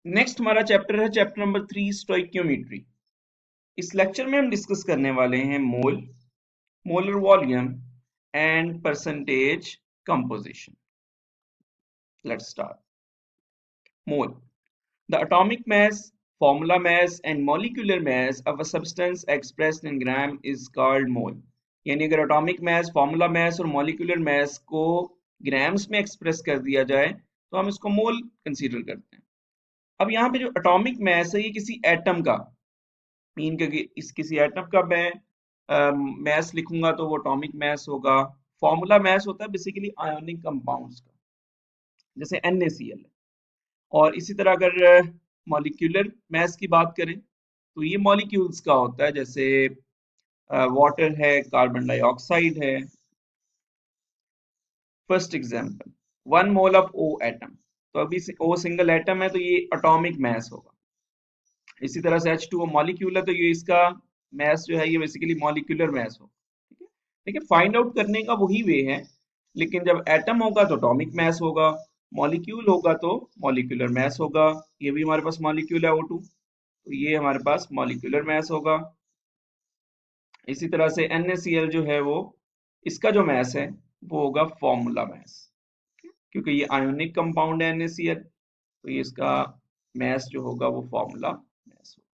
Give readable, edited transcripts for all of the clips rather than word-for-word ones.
Next हमारा chapter है chapter number 3 stoichiometry. इस लेक्चर में हम डिस्कस करने वाले हैं mole, molar volume and percentage composition. Let's start. Mole, the atomic mass, formula mass and molecular mass of a substance expressed in gram is called mole। यानी अगर atomic mass, formula mass और molecular mass को grams में express कर दिया जाए तो हम इसको मोल कंसीडर करते हैं। अब यहाँ पे जो एटॉमिक मास है ये किसी एटम का मीन के इस किसी एटम का मैं मास लिखूंगा तो वो एटॉमिक मास होगा। फॉर्मूला मास होता है बेसिकली आयोनिक कंपाउंड्स का, जैसे NaCl। और इसी तरह अगर मॉलिक्यूलर मास की बात करें तो ये मॉलिक्यूल्स का होता है, जैसे वाटर है, कार्बन डाइऑक्साइड है। First example, 1 mole of O atom, तो अभी O सिंगल एटम है तो ये एटॉमिक मास होगा। इसी तरह से H2O मॉलिक्यूल है तो ये इसका मास जो है ये बेसिकली मॉलिक्यूलर मास होगा। ठीक है, देखिए फाइंड आउट करने का वही वे है, लेकिन जब एटम होगा तो एटॉमिक मास होगा, मॉलिक्यूल होगा तो मॉलिक्यूलर मास होगा। ये भी हमारे पास मॉलिक्यूल है O2, तो ये हमारे पास मॉलिक्यूलर मास होगा। इसी तरह से NaCl जो है वो इसका जो मास है वो होगा फॉर्मूला मास, क्योंकि ये आयोनिक कंपाउंड है NaCl, तो ये इसका मास जो होगा वो फॉर्मूला मास होगा।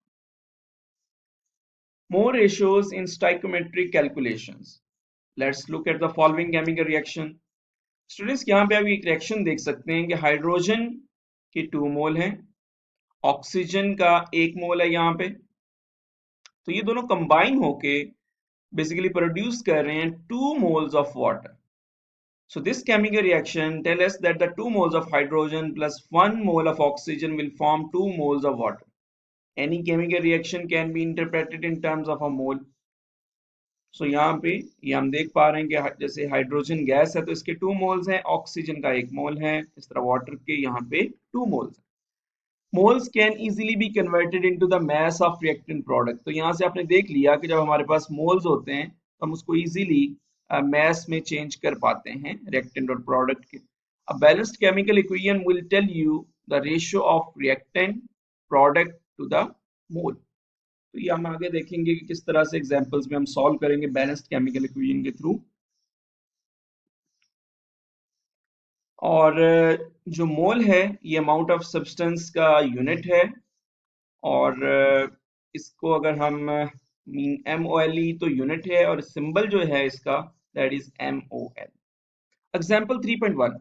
More ratios in stoichiometric calculations. Let's look at the following chemical reaction. Students यहाँ पे आप एक रिएक्शन देख सकते हैं कि हाइड्रोजन के 2 मोल हैं, ऑक्सीजन का 1 मोल है यहाँ पे, तो ये दोनों कंबाइन होके बेसिकली प्रोड्यूस कर रहे हैं 2 moles of water. So this chemical reaction tell us that the 2 moles of hydrogen plus 1 mole of oxygen will form 2 moles of water. Any chemical reaction can be interpreted in terms of a mole. सो यहाँ पे ये हम देख पा रहे हैं कि जैसे हाइड्रोजन गैस है तो इसके 2 मोल्स हैं, ऑक्सीजन का 1 मोल है, इस तरह वाटर के यहाँ पे 2 मोल्स हैं। Moles can easily be converted into the mass of reactant product. तो यहाँ से आपने देख लिया कि जब हमारे पास मोल्स होते हैं तो हम उसको इजीली मास में चेंज कर पाते हैं रिएक्टेंट और प्रोडक्ट के। A balanced chemical equation will tell you the ratio of reactant product to the mole। तो ये हम आगे देखेंगे कि किस तरह से एग्जांपल्स में हम सॉल्व करेंगे बैलेंस्ड केमिकल इक्वेशन के थ्रू। और जो मोल है ये अमाउंट ऑफ सब्सटेंस का यूनिट है, और इसको अगर हम MOLE तो यूनिट है, और सिंबल जो है इसका that is MOL। Example 3.1,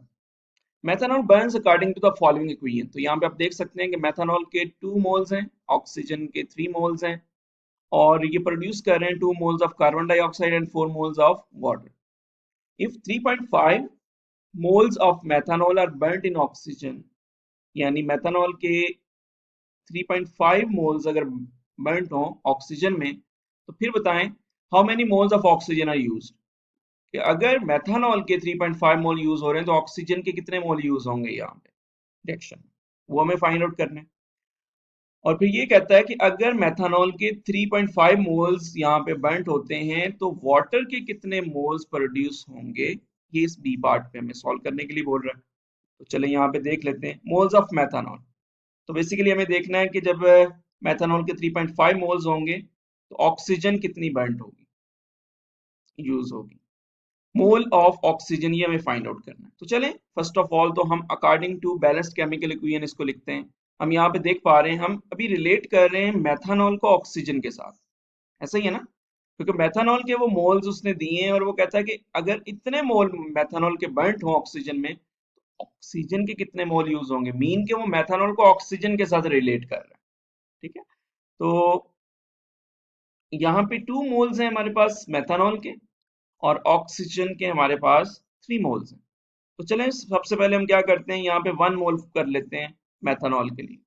methanol burns according to the following equation. तो यहाँ पे आप देख सकते हैं कि मेथनॉल के 2 मोल्स हैं, ऑक्सीजन के 3 मोल्स हैं, और ये प्रोड्यूस कर रहे हैं 2 moles of carbon dioxide and 4 moles of water. If 3.5 moles of methanol are burnt in oxygen, यानी मेथनॉल के 3.5 moles अगर burnt हो ऑक्सीजन में, तो फिर बताएं how many moles of oxygen are used। कि अगर मेथनॉल के 3.5 मोल यूज हो रहे हैं तो ऑक्सीजन के कितने मोल यूज होंगे यहाँ पे रिएक्शन, वो हमें फाइंड आउट करना है। और फिर ये कहता है कि अगर मेथनॉल के 3.5 मोल्स यहाँ पे बर्न्ट होते हैं तो वाटर के कितने मोल्स प्रोड्यूस होंगे, ये इस बी पार्ट पे हमें सॉल्व करने के लिए बोल रहा है। तो चले यहाँ पे देख लेते हैं मोल्स ऑफ मेथनॉल। तो बेसिकली हमें देखना है कि जब मेथनॉल के 3.5 मोल्स होंगे तो ऑक्सीजन कितनी बर्न्ट होगी, यूज होगी। मोल ऑफ ऑक्सीजन ये हमें फाइंड आउट करना है। तो चलें फर्स्ट ऑफ ऑल तो हम according to balanced chemical equation इसको लिखते हैं। हम यहाँ पे देख पा रहे हैं, हम अभी रिलेट कर रहे हैं मेथनॉल को ऑक्सीजन के साथ, ऐसा ही है ना, क्योंकि मेथनॉल के वो मोल्स उसने दिए हैं और वो कहता है कि अगर इतने मोल मेथनॉल के बर्न्ट हो ऑक्सीजन में तो ऑक्सीजन के कितने मोल यूज होंगे, मीन के वो मेथनॉल को ऑक्सीजन के साथ रिलेट कर रहा है। ठीक है, तो यहाँ पे 2 मोल्स हैं हमारे पास मेथनॉल के, और ऑक्सीजन के हमारे पास 3 मोल्स हैं। तो चलें सबसे पहले हम क्या करते हैं, यहाँ पे 1 मोल कर लेते हैं मेथनॉल के लिए।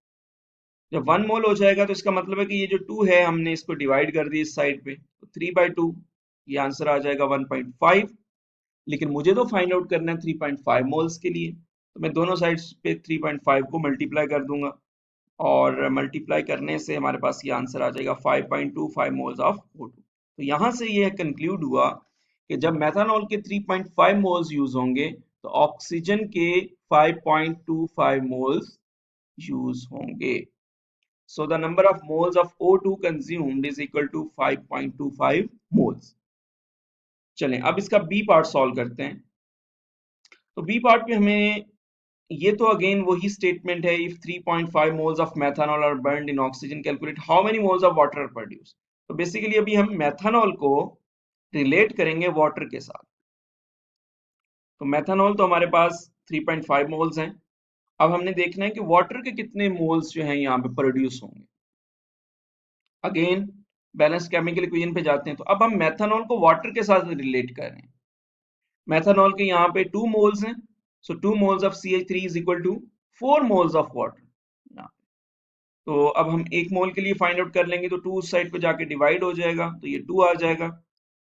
जब 1 मोल हो जाएगा तो इसका मतलब है कि ये जो 2 है हमने इसको डिवाइड कर दी इस साइड पे, तो 3/2, ये आंसर आ जाएगा 1.5। लेकिन मुझे तो फाइंड आउट करना है 3.5 मोल्स के लिए, तो मैं दोनों साइड्स पे 3.5 को मल्टीप्लाई कर दूंगा, और मल्टीप्लाई करने से हमारे पास ये आंसर आ जाएगा 5.25 मोल्स ऑफ O2। तो यहाँ से ये कंक्लूड हुआ कि जब मेथनॉल के 3.5 मोल्स यूज होंगे तो ऑक्सीजन के 5.25 मोल्स यूज होंगे। So the number of moles of O2 consumed is equal to 5.25 moles. चलें अब इसका बी पार्ट सॉल्व करते हैं। तो बी पार्ट में हमें ये तो अगेन वही स्टेटमेंट है, if 3.5 moles of methanol are burned in oxygen calculate how many moles of water are produce. तो बेसिकली अभी हम मेथनॉल को रिलेट करेंगे वाटर के साथ। तो मेथनॉल तो हमारे पास 3.5 मोल्स हैं। अब हमने देखना है कि वाटर के कितने मोल्स जो हैं यहाँ पे प्रोड्यूस होंगे। अगेन बैलेंस केमिकल इक्वेशन पे जाते हैं। तो अब हम मेथनॉल को वाटर के साथ रिलेट कर रहे हैं। मेथनॉल के यहाँ पे 2 मोल्स हैं, so 2 moles of CH3 is equal to 4 moles of water. तो अब हम 1 मोल के लिए फाइंड आउट कर लेंगे, तो 2 उस साइड पे जाके डिवाइड हो जाएगा, तो ये 2 आ जाएगा।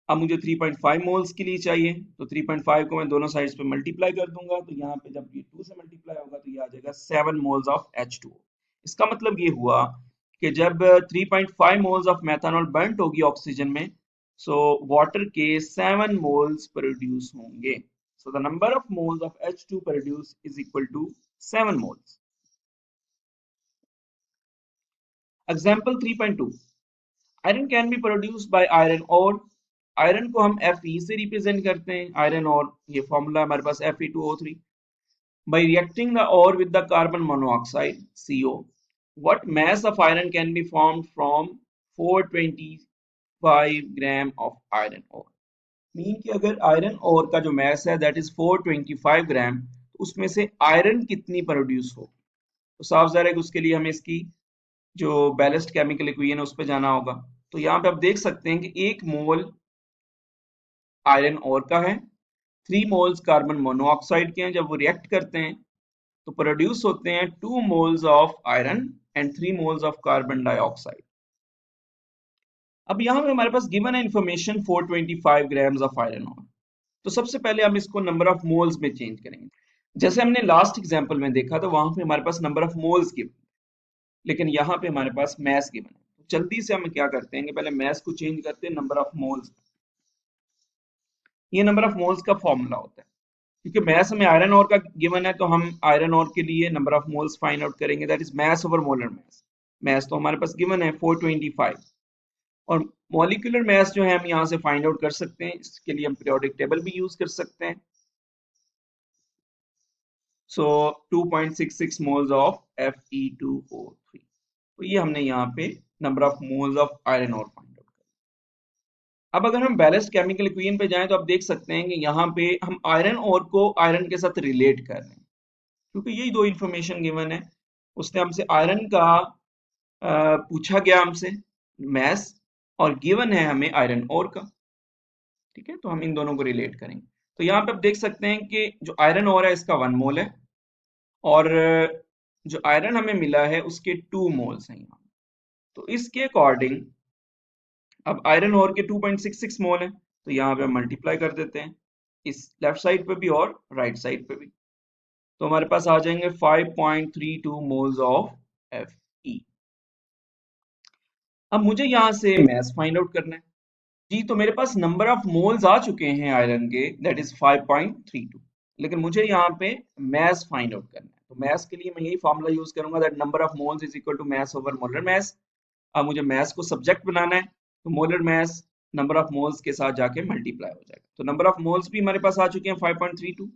अब मुझे 3.5 मोल्स के लिए चाहिए, तो 3.5 को मैं दोनों साइड्स पे मल्टीप्लाई कर दूंगा, तो यहाँ पे जब ये 2 से मल्टीप्लाई होगा तो ये आ जाएगा 7 मोल्स ऑफ H2O। इसका मतलब ये हुआ कि जब 3.5 मोल्स ऑफ मेथनॉल बर्न्ट होगी ऑक्सीजन में, सो वाटर के 7 मोल्स प्रोड्यूस होंगे। So the number of moles of H2 produce is equal to 7 moles. Example 3.2, iron can be produced by iron ore. Iron को हम Fe से represent करते हैं, iron और ये फॉर्मूला हमारे पास Fe2O3। by reacting the ore with the carbon monoxide CO, what mass of iron can be formed from 425 gram of iron ore। Mean कि अगर आयरन ओर का जो मैस है दैट इज 425 ग्राम, तो उसमें से आयरन कितनी प्रोड्यूस हो। तो साफ ज़ाहिर है कि उसके लिए हमें इसकी जो बैलेंस्ड केमिकल इक्वेशन है उस पर जाना होगा। तो यहाँ पे आप देख सकते हैं कि 1 मोल आयरन ओर का है, 3 मोल्स कार्बन मोनोऑक्साइड के हैं। जब वो रिएक्ट करते हैं तो प्रोड्यूस होते हैं 2 moles of iron and 3 moles of carbon dioxide. अब यहाँ पे हमारे पास गिवन है information 425 grams of iron ore. तो सबसे पहले हम इसको नंबर ऑफ मोल्स में चेंज करेंगे। जैसे हमने लास्ट एग्जांपल में देखा तो वहां पे हमारे पास नंबर ऑफ मोल्स गिवन, लेकिन यहाँ पे हमारे पास मैस गिवन है। तो जल्दी से हम क्या करते हैं कि पहले मैस को चेंज करते हैं नंबर ऑफ मोल्स। ये नंबर ऑफ मोल्स का फॉर्मूला होता है, क्योंकि मैस हमें आयरन ओर का गिवन है, तो हम आयरन ओर के लिए number of moles find out करेंगे, that is mass over molar mass. Mass तो हमारे पास गिवन है 425, और मॉलिक्यूलर मैस जो है हम यहाँ से फाइंड आउट कर सकते हैं। इसके लिए हम पीरियोडिक टेबल भी यूज कर सकते हैं। So 2.66 moles of Fe2O3। तो ये हमने यहाँ पे number of moles of iron ore find out कर। अब अगर हम बैलेंस्ड केमिकल इक्वेशन पे जाएं तो आप देख सकते हैं कि यहाँ पे हम आयरन ओर को आयरन के साथ रिलेट कर रहे हैं, क्योंकि यही दो इंफॉर्मेशन गिवन है। उसने हमसे आयरन का पूछा गया हमसे मैस, और गिवन है हमें आयरन ओर का। ठीक है, तो हम इन दोनों को रिलेट करेंगे। तो यहाँ पे आप देख सकते हैं कि जो आयरन ओर है इसका 1 मोल है, और जो आयरन हमें मिला है उसके 2 मोल्स हैं यहाँ। तो इसके अकॉर्डिंग अब आयरन ओर के 2.66 मोल है, तो यहाँ पे हम मल्टीप्लाई कर देते हैं इस लेफ्ट साइड पे भी और राइट साइड पे भी। तो हमारे पास आ जाएंगे 5.32 मोल्स ऑफ Fe। अब मुझे यहाँ से मैस फाइंड आउट करना है। जी, तो मेरे पास नंबर ऑफ मोल्स आ चुके हैं आयरन के, दैट इज 5.32, लेकिन मुझे यहाँ पे मैस फाइंड आउट करना है। तो मैस के लिए मैं यही फॉर्मूला यूज करूंगा, that number of moles is equal to mass over molar mass. अब मुझे मैस को सब्जेक्ट बनाना है, तो molar mass number of moles के साथ जाके मल्टीप्लाई हो जाएगा। तो नंबर ऑफ मोल्स भी हमारे पास आ चुके हैं 5.32,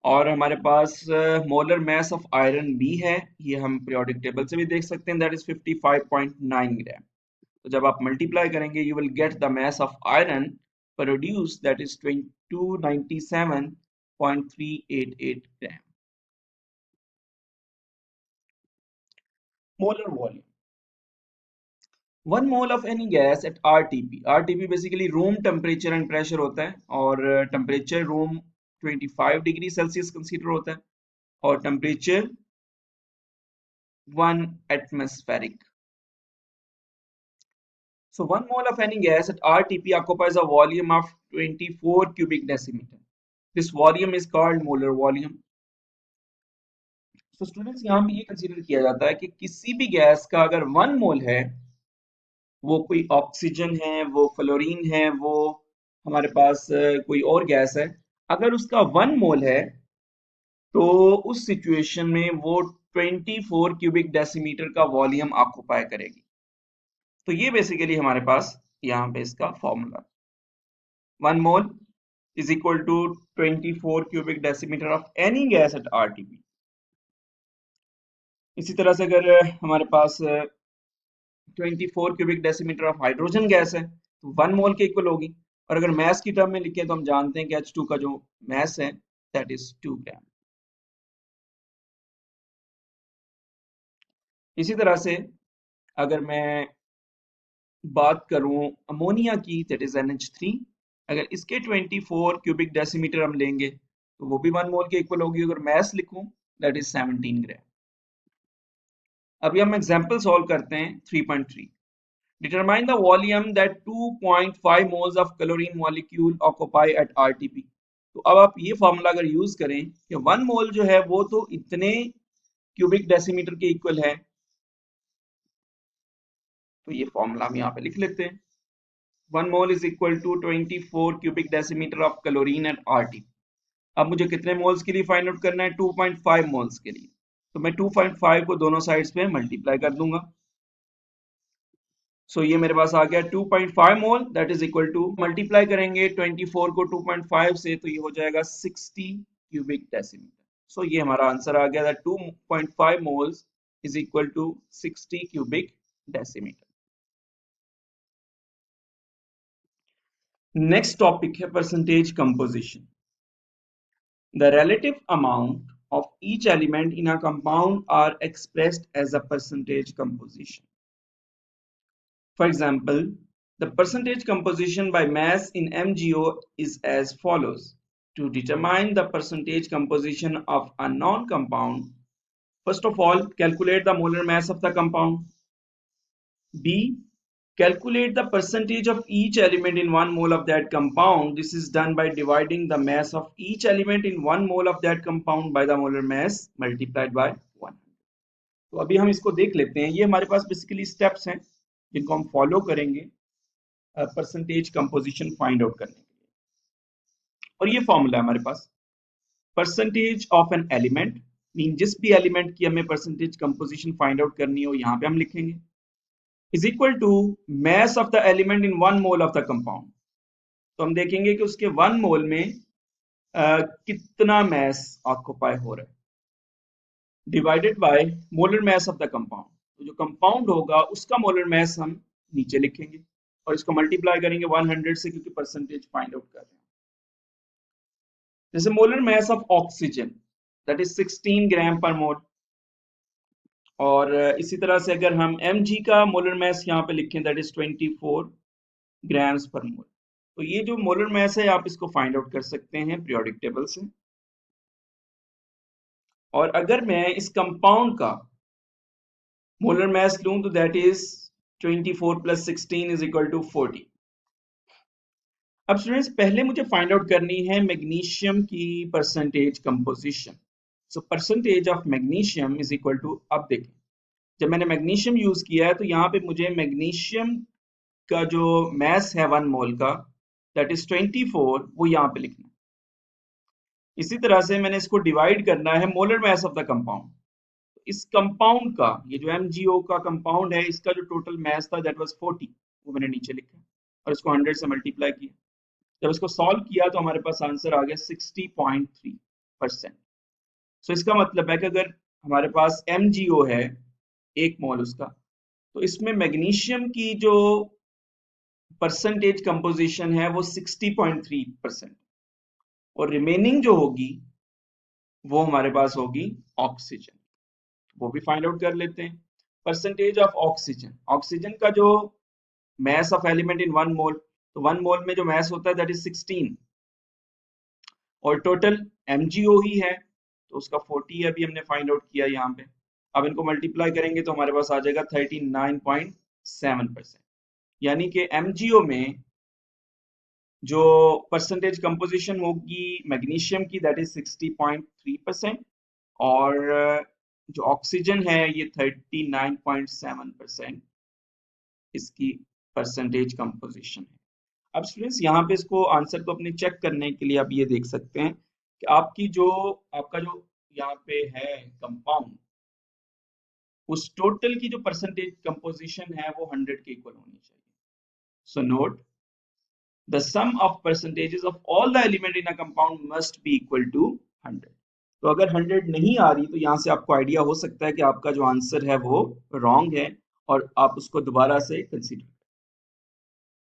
और हमारे पास मोलर मैस ऑफ आयरन भी है, ये हम पीरियोडिक टेबल से भी देख सकते हैं, दैट इज 55.9 ग्राम। तो जब आप मल्टीप्लाई करेंगे you will get the mass of iron produced, that is 297.388 gram। molar volume, 1 mole of any gas at RTP। RTP basically room temperature and pressure होता है, और temperature room 25 degree Celsius consider होता है, और temperature 1 atmospheric. So 1 mole of any gas at RTP occupies a volume of 24 cubic decimeter। This volume is called molar volume। तो students यहाँ भी ये कंसीडर किया जाता है कि किसी भी गैस का अगर 1 मोल है, वो कोई ऑक्सीजन है, वो फ्लोरीन है, वो हमारे पास कोई और गैस है, अगर उसका 1 मोल है तो उस सिचुएशन में वो 24 क्यूबिक डेसीमीटर का वॉल्यूम ऑक्युपाई करेगी। तो ये बेसिकली हमारे पास यहाँ पे इसका formula, 1 mole is equal to 24 cubic decimeter of any gas at RTP। इसी तरह से अगर हमारे पास 24 cubic decimetre of hydrogen gas है तो 1 मोल के इक्वल होगी। और अगर मैस की टर्म में लिखें तो हम जानते हैं कि H2 का जो मैस है दैट इज 2 ग्राम। इसी तरह से अगर मैं बात करूं अमोनिया की दैट इज NH3, अगर इसके 24 क्यूबिक डेसीमीटर हम लेंगे तो वो भी 1 मोल के इक्वल होगी। अगर मैस लिखूं दैट इज 17 ग्राम। अभी हम एग्जांपल सॉल्व करते हैं 3.3। Determine the volume that 2.5 moles of chlorine molecule occupy at RTP। तो अब आप ये फॉर्मूला अगर यूज करें कि 1 मोल जो है वो तो इतने क्यूबिक डेसीमीटर के इक्वल है, तो ये फॉर्मूला हम यहाँ पे लिख लेते हैं। 1 mole is equal to 24 cubic decimetre of chlorine at RTP। अब मुझे कितने मोल्स के लिए फाइंड आउट करना है? 2.5 मोल्स के लिए। तो मैं 2.5 को दोनों साइड्स पे मल्टीप्लाई कर दूंगा। सो ये मेरे पास आ गया 2.5 mole that is equal to, multiply करेंगे 24 को 2.5 से तो ये हो जाएगा 60 क्यूबिक डेसीमीटर। सो ये हमारा आंसर आ गया that 2.5 moles is equal to 60 cubic decimetre. Next topic है percentage composition. The relative amount of each element in a compound are expressed as a percentage composition. For example, the percentage composition by mass in MgO is as follows. To determine the percentage composition of a non-compound, first of all, calculate the molar mass of the compound. B, calculate the percentage of each element in 1 mole of that compound. This is done by dividing the mass of each element in 1 mole of that compound by the molar mass multiplied by 100। तो अभी हम इसको देख लेते हैं। ये हमारे पास basically steps हैं जिनको हम फॉलो करेंगे परसेंटेज कंपोजिशन फाइंड आउट करने के लिए। और ये फॉर्मूला है हमारे पास, percentage of an element, mean जिस भी एलिमेंट की हमें परसेंटेज कंपोजिशन फाइंड आउट करनी हो यहाँ पे हम लिखेंगे, is equal to mass of the element in 1 mole of the compound. तो हम देखेंगे कि उसके 1 मोल में कितना मैस ऑक्युपाई हो रहा है, divided by molar mass of the compound. तो जो कंपाउंड होगा उसका मोलर मैस हम नीचे लिखेंगे और इसको मल्टीप्लाई करेंगे 100 से, क्योंकि परसेंटेज फाइंड आउट कर रहे हैं। जैसे molar mass of oxygen that is 16 ग्राम पर मोल। और इसी तरह से अगर हम Mg का मोलर मैस यहाँ पे लिखें दैट इज 24 ग्राम्स पर मोल। तो ये जो मोलर मैस है आप इसको फाइंड आउट कर सकते हैं पीरियोडिक टेबल से। और अगर मैं इस कंपाउंड का मोलर मैस लूं तो that is 24 plus 16 is equal to 40। अब स्टूडेंट्स पहले मुझे फाइंड आउट करनी है मैग्नीशियम की percentage composition. So percentage of magnesium is equal to, अब देखें जब मैंने मैग्नीशियम यूज किया है तो यहाँ पे मुझे मैग्नीशियम का जो मैस है 1 मोल का दैट इज 24, वो यहाँ पे लिखना है। इसी तरह से मैंने इसको डिवाइड करना है molar mass of the compound. इस कंपाउंड का, ये जो MgO का कंपाउंड है, इसका जो टोटल मैस था दैट वाज 40, वो मैंने नीचे लिखा और इसको 100 से मल्टीप्लाई किया। जब इसको सॉल्व किया तो हमारे पास आंसर आ गया 60.3%। सो इसका मतलब है कि अगर हमारे पास MgO है 1 मोल उसका, तो इसमें मैग्नीशियम की जो परसेंटेज कंपोजिशन है वो 60.3%, और रिमेनिंग जो होगी वो हमारे पास होगी ऑक्सीजन। वो भी फाइंड आउट कर लेते हैं। परसेंटेज ऑफ ऑक्सीजन, ऑक्सीजन का जो मैस ऑफ एलिमेंट इन 1 मोल, तो 1 मोल में जो मैस होता है दैट इज 16, और टोटल MgO ही है तो उसका 40 अभी हमने फाइंड आउट किया यहाँ पे। अब इनको मल्टीप्लाई करेंगे तो हमारे पास आ जाएगा 39.7%। यानी कि MgO में जो परसेंटेज कंपोजिशन होगी मैग्नीशियम की दैट इज 60.3%, और जो ऑक्सीजन है ये 39.7% इसकी परसेंटेज कंपोजिशन है। अब स्टूडेंट्स यहाँ पे इसको आंसर को अपने चेक करने के लिए आप ये देख सकते हैं कि आपका जो यहाँ पे है कंपाउंड, उस टोटल की जो परसेंटेज कंपोजिशन है वो 100 के इक्वल होनी चाहिए। So note the sum of percentages of all the element in a compound must be equal to 100। तो अगर 100 नहीं आ रही तो यहाँ से आपको आइडिया हो सकता है कि आपका जो आंसर है वो रॉन्ग है और आप उसको दोबारा से कंसीडर